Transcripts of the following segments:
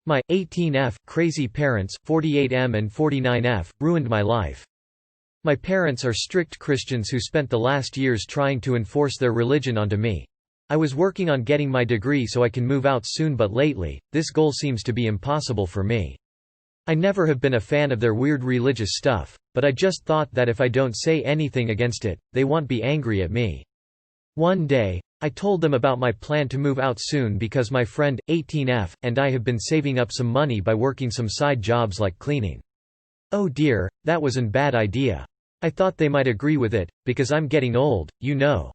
My 18F crazy parents, 48M and 49F, ruined my life. My parents are strict Christians who spent the last years trying to enforce their religion onto me. I was working on getting my degree so I can move out soon, but lately, this goal seems to be impossible for me. I never have been a fan of their weird religious stuff, but I just thought that if I don't say anything against it, they won't be angry at me. One day, I told them about my plan to move out soon because my friend, 18F, and I have been saving up some money by working some side jobs like cleaning. Oh dear, that was an bad idea. I thought they might agree with it, because I'm getting old, you know.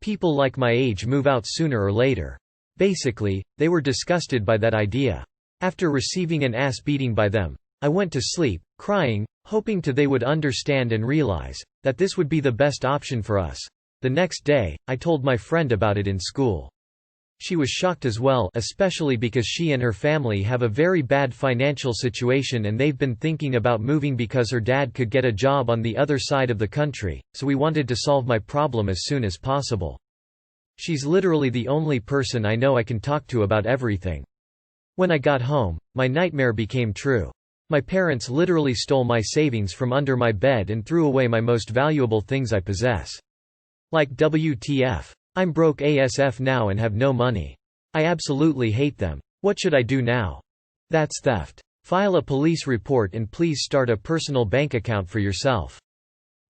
People like my age move out sooner or later. Basically, they were disgusted by that idea. After receiving an ass beating by them, I went to sleep, crying, hoping they would understand and realize that this would be the best option for us. The next day, I told my friend about it in school. She was shocked as well, especially because she and her family have a very bad financial situation and they've been thinking about moving because her dad could get a job on the other side of the country, so we wanted to solve my problem as soon as possible. She's literally the only person I know I can talk to about everything. When I got home, my nightmare became true. My parents literally stole my savings from under my bed and threw away my most valuable things I possess. Like WTF. I'm broke ASF now and have no money. I absolutely hate them. What should I do now? That's theft. File a police report and please start a personal bank account for yourself.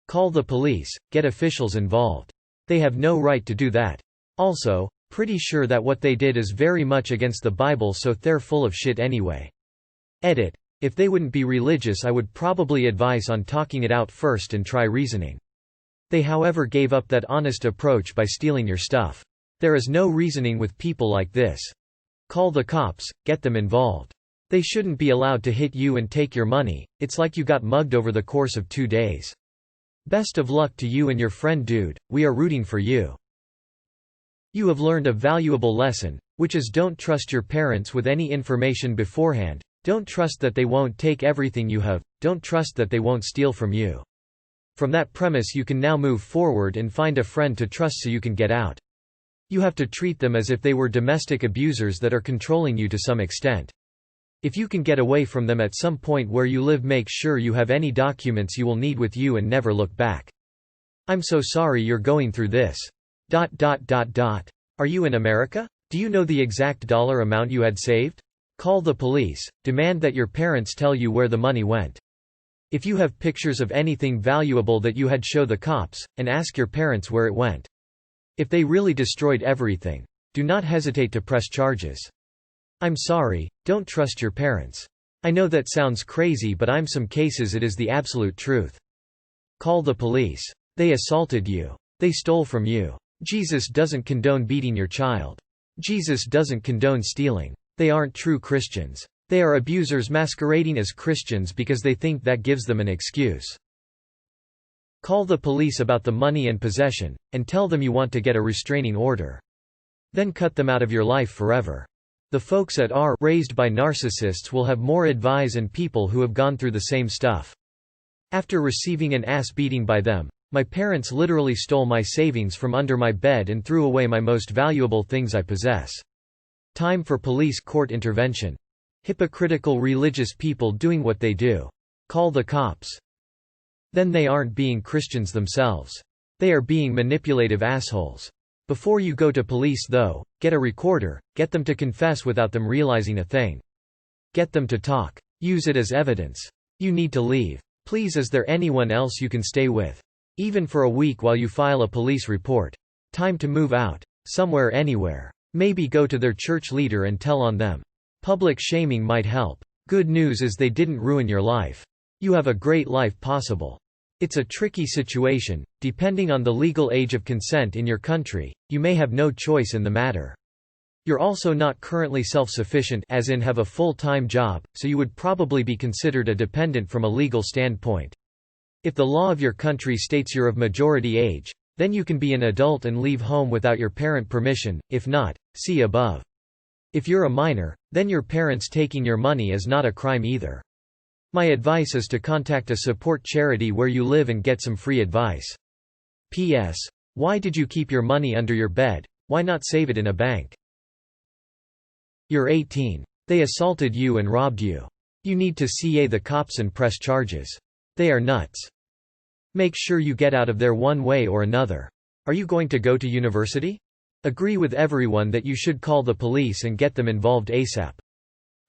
Call the police, get officials involved. They have no right to do that. Also, pretty sure that what they did is very much against the Bible, so they're full of shit anyway. Edit. If they wouldn't be religious, I would probably advise on talking it out first and try reasoning. They however gave up that honest approach by stealing your stuff. There is no reasoning with people like this. Call the cops, get them involved. They shouldn't be allowed to hit you and take your money, it's like you got mugged over the course of 2 days. Best of luck to you and your friend dude, we are rooting for you. You have learned a valuable lesson, which is don't trust your parents with any information beforehand, don't trust that they won't take everything you have, don't trust that they won't steal from you. From that premise you can now move forward and find a friend to trust so you can get out. You have to treat them as if they were domestic abusers that are controlling you to some extent. If you can get away from them at some point where you live, make sure you have any documents you will need with you and never look back. I'm so sorry you're going through this. Are you in America? Do you know the exact dollar amount you had saved? Call the police, demand that your parents tell you where the money went. If you have pictures of anything valuable that you had, show the cops, and ask your parents where it went. If they really destroyed everything, do not hesitate to press charges. I'm sorry, don't trust your parents. I know that sounds crazy, but in some cases it is the absolute truth. Call the police. They assaulted you. They stole from you. Jesus doesn't condone beating your child. Jesus doesn't condone stealing. They aren't true Christians. They are abusers masquerading as Christians because they think that gives them an excuse. Call the police about the money and possession, and tell them you want to get a restraining order. Then cut them out of your life forever. The folks at R raised by narcissists will have more advice and people who have gone through the same stuff. After receiving an ass beating by them, my parents literally stole my savings from under my bed and threw away my most valuable things I possess. Time for police court intervention. Hypocritical religious people doing what they do. Call the cops. Then they aren't being Christians themselves. They are being manipulative assholes. Before you go to police though, get a recorder, get them to confess without them realizing a thing. Get them to talk. Use it as evidence. You need to leave. Please, is there anyone else you can stay with? Even for a week while you file a police report. Time to move out. Somewhere, anywhere. Maybe go to their church leader and tell on them. Public shaming might help. Good news is they didn't ruin your life. You have a great life possible. It's a tricky situation, depending on the legal age of consent in your country, you may have no choice in the matter. You're also not currently self-sufficient, as in have a full-time job, so you would probably be considered a dependent from a legal standpoint. If the law of your country states you're of majority age, then you can be an adult and leave home without your parent permission, if not, see above. If you're a minor, then your parents taking your money is not a crime either. My advice is to contact a support charity where you live and get some free advice. P.S. Why did you keep your money under your bed? Why not save it in a bank? You're 18. They assaulted you and robbed you. You need to CA the cops and press charges. They are nuts. Make sure you get out of there one way or another. Are you going to go to university? Agree with everyone that you should call the police and get them involved ASAP.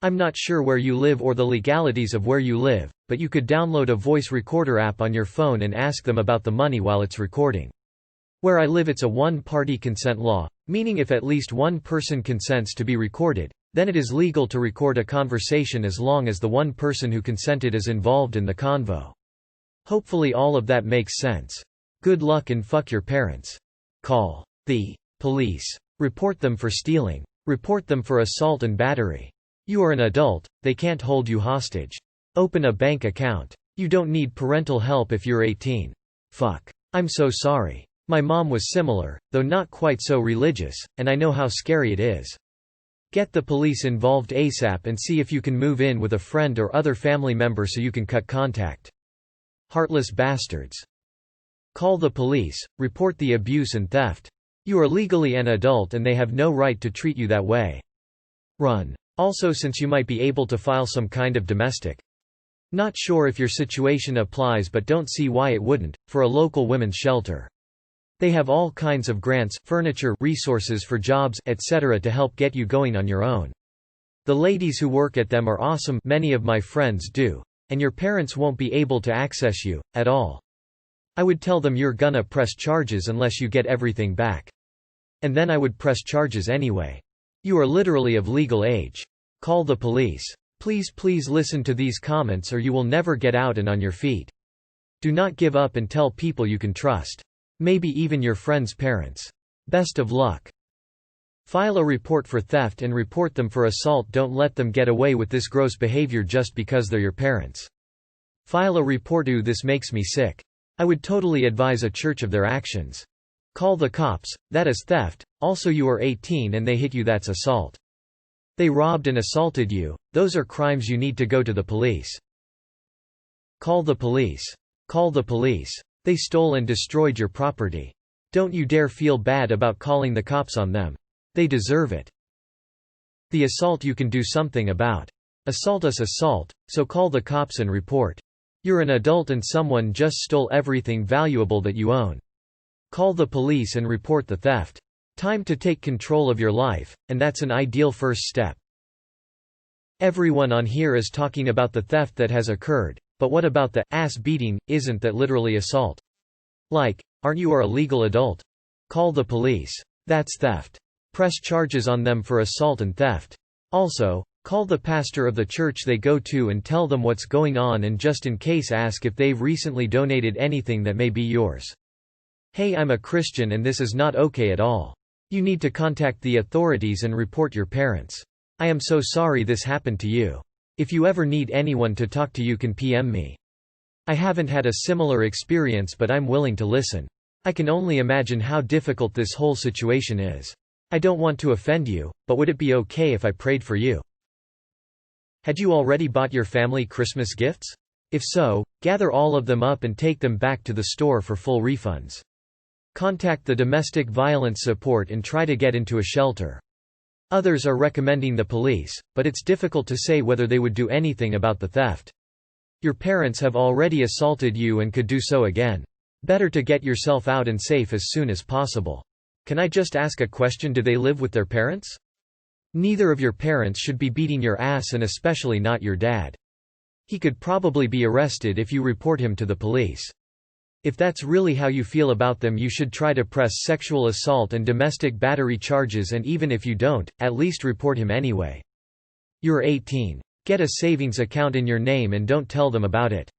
I'm not sure where you live or the legalities of where you live, but you could download a voice recorder app on your phone and ask them about the money while it's recording. Where I live, it's a one-party consent law, meaning if at least one person consents to be recorded, then it is legal to record a conversation as long as the one person who consented is involved in the convo. Hopefully all of that makes sense. Good luck and fuck your parents. Call the police. Report them for stealing. Report them for assault and battery. You are an adult, they can't hold you hostage. Open a bank account. You don't need parental help if you're 18. Fuck. I'm so sorry. My mom was similar, though not quite so religious, and I know how scary it is. Get the police involved ASAP and see if you can move in with a friend or other family member so you can cut contact. Heartless bastards. Call the police, report the abuse and theft. You are legally an adult and they have no right to treat you that way. Run. Also, since you might be able to file some kind of domestic. Not sure if your situation applies but don't see why it wouldn't, for a local women's shelter. They have all kinds of grants, furniture, resources for jobs, etc. to help get you going on your own. The ladies who work at them are awesome, many of my friends do, and your parents won't be able to access you, at all. I would tell them you're gonna press charges unless you get everything back. And then I would press charges anyway. You are literally of legal age. Call the police. Please listen to these comments or you will never get out and on your feet. Do not give up and tell people you can trust. Maybe even your friends' parents. Best of luck. File a report for theft and report them for assault. Don't let them get away with this gross behavior just because they're your parents. File a report. Ooh, this makes me sick. I would totally advise a church of their actions. Call the cops, that is theft. Also, you are 18 and they hit you, that's assault. They robbed and assaulted you, those are crimes. You need to go to the police. Call the police. Call the police. They stole and destroyed your property. Don't you dare feel bad about calling the cops on them. They deserve it. The assault you can do something about. Assault is assault, so call the cops and report. You're an adult and someone just stole everything valuable that you own. Call the police and report the theft. Time to take control of your life, and that's an ideal first step. Everyone on here is talking about the theft that has occurred, but what about the ass beating? Isn't that literally assault? Like, aren't you a legal adult? Call the police. That's theft. Press charges on them for assault and theft. Also, call the pastor of the church they go to and tell them what's going on, and just in case ask if they've recently donated anything that may be yours. Hey, I'm a Christian and this is not okay at all. You need to contact the authorities and report your parents. I am so sorry this happened to you. If you ever need anyone to talk to, you can PM me. I haven't had a similar experience, but I'm willing to listen. I can only imagine how difficult this whole situation is. I don't want to offend you, but would it be okay if I prayed for you? Had you already bought your family Christmas gifts? If so, gather all of them up and take them back to the store for full refunds. Contact the domestic violence support and try to get into a shelter. Others are recommending the police, but it's difficult to say whether they would do anything about the theft. Your parents have already assaulted you and could do so again. Better to get yourself out and safe as soon as possible. Can I just ask a question? Do they live with their parents? Neither of your parents should be beating your ass, and especially not your dad. He could probably be arrested if you report him to the police. If that's really how you feel about them, you should try to press sexual assault and domestic battery charges, and even if you don't, at least report him anyway. You're 18. Get a savings account in your name and don't tell them about it.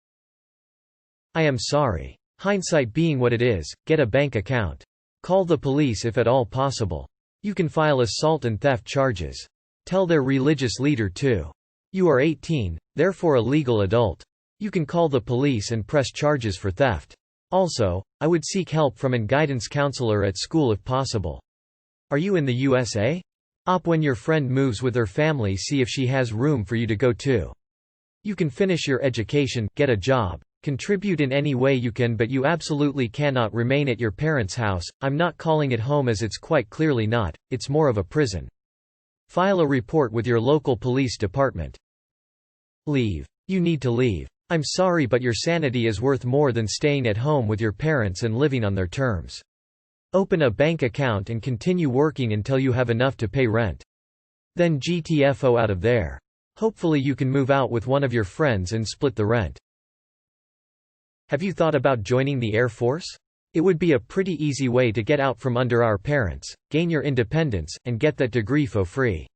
I am sorry. Hindsight being what it is, get a bank account. Call the police if at all possible. You can file assault and theft charges. Tell their religious leader too. You are 18, therefore a legal adult. You can call the police and press charges for theft. Also, I would seek help from a guidance counselor at school if possible. Are you in the USA? When your friend moves with her family, see if she has room for you to go to. You can finish your education, get a job, contribute in any way you can, but you absolutely cannot remain at your parents' house. I'm not calling it home as it's quite clearly not, it's more of a prison. File a report with your local police department. Leave. You need to leave. I'm sorry, but your sanity is worth more than staying at home with your parents and living on their terms. Open a bank account and continue working until you have enough to pay rent. Then GTFO out of there. Hopefully you can move out with one of your friends and split the rent. Have you thought about joining the Air Force? It would be a pretty easy way to get out from under our parents, gain your independence, and get that degree for free.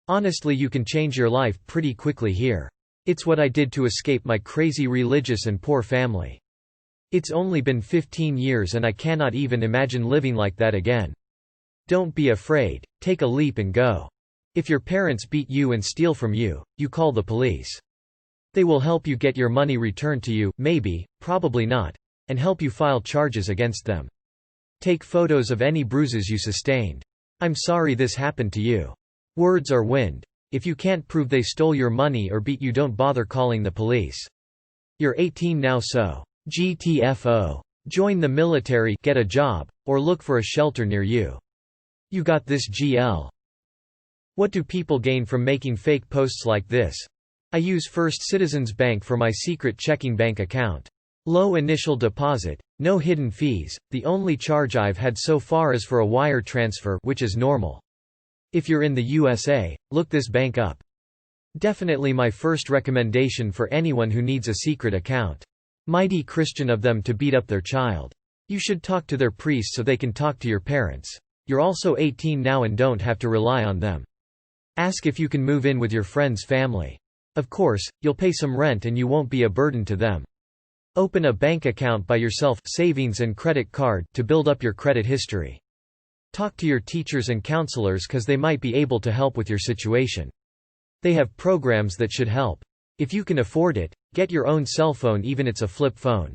Honestly, you can change your life pretty quickly here. It's what I did to escape my crazy religious and poor family. It's only been 15 years and I cannot even imagine living like that again. Don't be afraid, take a leap and go. If your parents beat you and steal from you, you call the police. They will help you get your money returned to you, maybe, probably not, and help you file charges against them. Take photos of any bruises you sustained. I'm sorry this happened to you. Words are wind. If you can't prove they stole your money or beat you, don't bother calling the police. You're 18 now, so GTFO. Join the military, get a job, or look for a shelter near you. You got this, GL. What do people gain from making fake posts like this? I use First Citizens Bank for my secret checking bank account. Low initial deposit, no hidden fees, the only charge I've had so far is for a wire transfer, which is normal. If you're in the USA, look this bank up. Definitely my first recommendation for anyone who needs a secret account. Mighty Christian of them to beat up their child. You should talk to their priest so they can talk to your parents. You're also 18 now and don't have to rely on them. Ask if you can move in with your friend's family. Of course, you'll pay some rent and you won't be a burden to them. Open a bank account by yourself, savings and credit card, to build up your credit history. Talk to your teachers and counselors because they might be able to help with your situation. They have programs that should help. If you can afford it, get your own cell phone, even it's a flip phone.